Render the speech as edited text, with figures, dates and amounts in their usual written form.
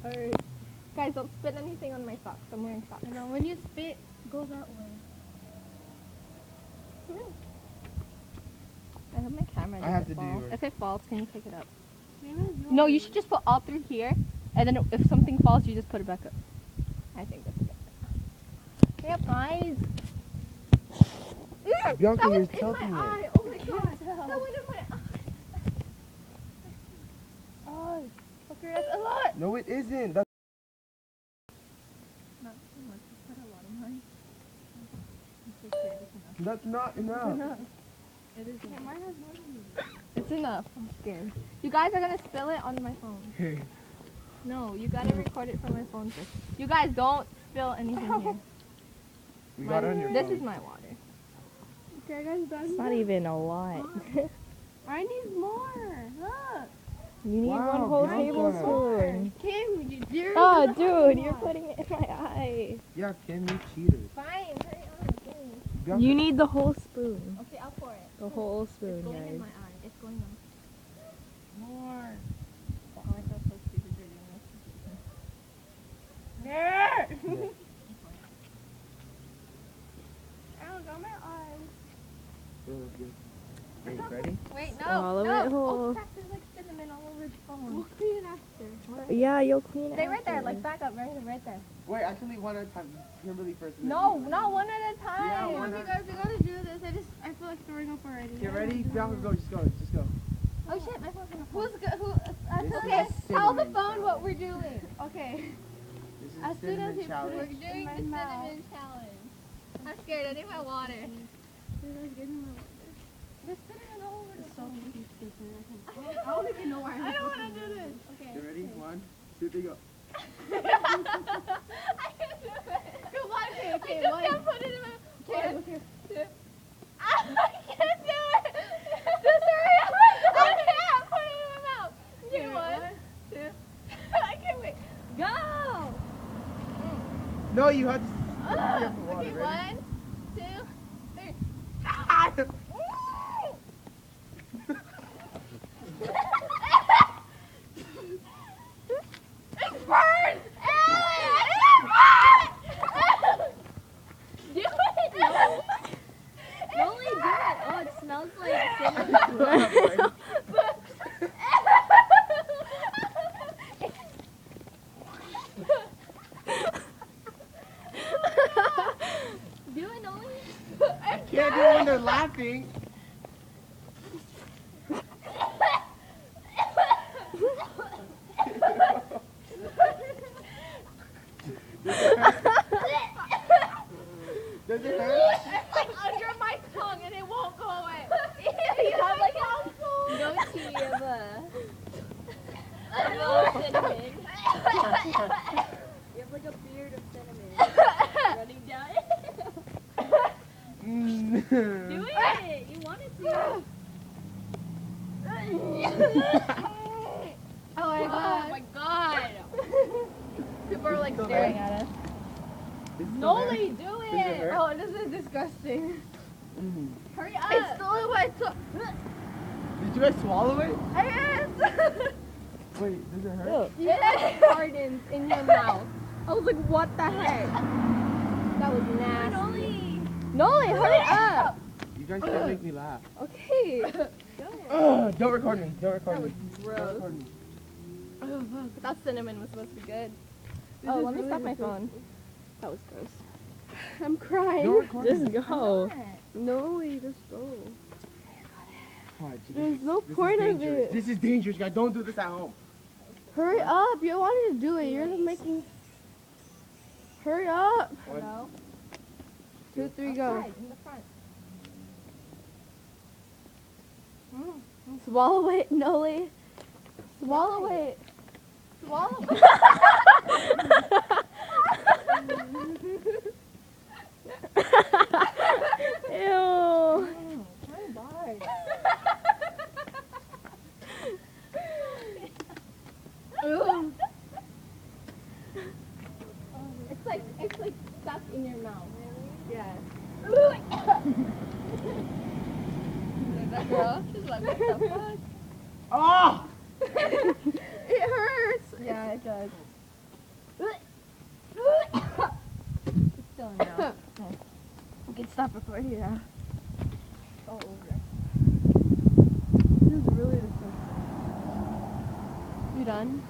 Alright. Guys, don't spit anything on my socks. I'm wearing socks. No, when you spit, go that way. I hope my camera doesn't I have to do fall. yours. If it falls, can you pick it up? Same as yours. No, you should just put all three here, and then if something falls, you just put it back up. I think that's good. Yep, guys. Bianca, That you're was in tilting my it. eye. Oh my god. That went in my eye. Oh, okay, that's a lot. No, it isn't. That's Not too much. You put a lot of mine. I'm so scared. It's enough. That's not enough. Enough. It is. Yeah, mine has more than you. It's enough. I'm scared. You guys are gonna spill it on my phone. Hey. No, you gotta record it from my phone first. You guys don't spill anything here. We got it on your This phone. is my water. Okay, guys, done. It's not even a lot. I need more. Look. You need Wow, one whole Bianca. tablespoon. Kim, you're Oh, dude, you're putting it in my eye. Yeah, Kim, you cheated. Fine, hurry up. Bianca, You need the whole spoon. Okay, I'll pour it. The whole spoon, It's going in guys. my eye. It's going on. More. Oh, I felt so stupid for doing this. There. Yeah. Ow, got my eyes. Good, good. Hey, ready? Wait, no. Swallow no. it whole. Oh, crap, there's like cinnamon all over the We'll phone. clean it after. Yeah, you'll clean it. Stay right there, after. like back up, right there. Wait, actually, one at a time. Kimberly first. and then No, you. not one at a Yeah, time. one You at- guys, we gotta do this. I feel like throwing up already. Okay, ready? Bianca, go. Just go. Just go. Oh shit, my phone's gonna fall. Who? This Okay, is tell the cinnamon phone what challenge. we're doing. Okay. This is As soon as cinnamon you put challenge. it- We're doing my the mouth. cinnamon challenge. I'm scared, I need my water. You guys get in my water. There's cinnamon all over the It's so phone. stupid. I don't even know why I'm I don't supposed want to do this. Okay. You ready? 1, 2, 3, go. I can't do it. Come on, okay, I okay, just one. can't put it in my Okay, One, okay. two. I can't do it. Just hurry up. I can't put it in my mouth. Okay, Okay, 1, one. 2. I can't wait. Go. No, you have to. You have to water, Okay, ready? 1, 2, 3. It burns! It burns! Do it! Only do it. Oh, it smells like cinnamon. Do it, Noli. I can't do it when they're laughing. Does it hurt? It's like under my tongue and it won't go away. You have like no tea of cinnamon. You have like a beard of cinnamon running down. Do it. You wanted to. Oh my god. People are like staring at us. Noli, do Does it it. hurt? Oh, this is disgusting. Mhm. Hurry up. It's still in my tongue. Did you guys swallow it? Yes. Wait, does it hurt? It hardens in your mouth. I was like, what the heck? That was nasty. Noli. Noli, hurry up. You guys can't make me laugh. Okay. Ugh, don't record me. Don't record That me. was Don't gross. record me. I thought cinnamon was supposed to be good. This Oh, is let me really stop my disgusting. phone. That was gross. I'm crying. Don't record me. Just go. Noli, just go. Alright, so There's this- no this is point of dangerous. it. This is dangerous, guys. Don't do this at home. Hurry up. You wanted to do it. You're just making. Hurry up. No. 2, 3, go. Outside, in the front. Swallow it, Noli. Swallow it. Swallow it. Ew. Ew. It's like stuck in your mouth. Yeah. Is that gross? She's like, what the fuck? Oh! It hurts. Yeah, it does. Oh no. We can stop recording now. Oh, over. This is really disgusting. You done?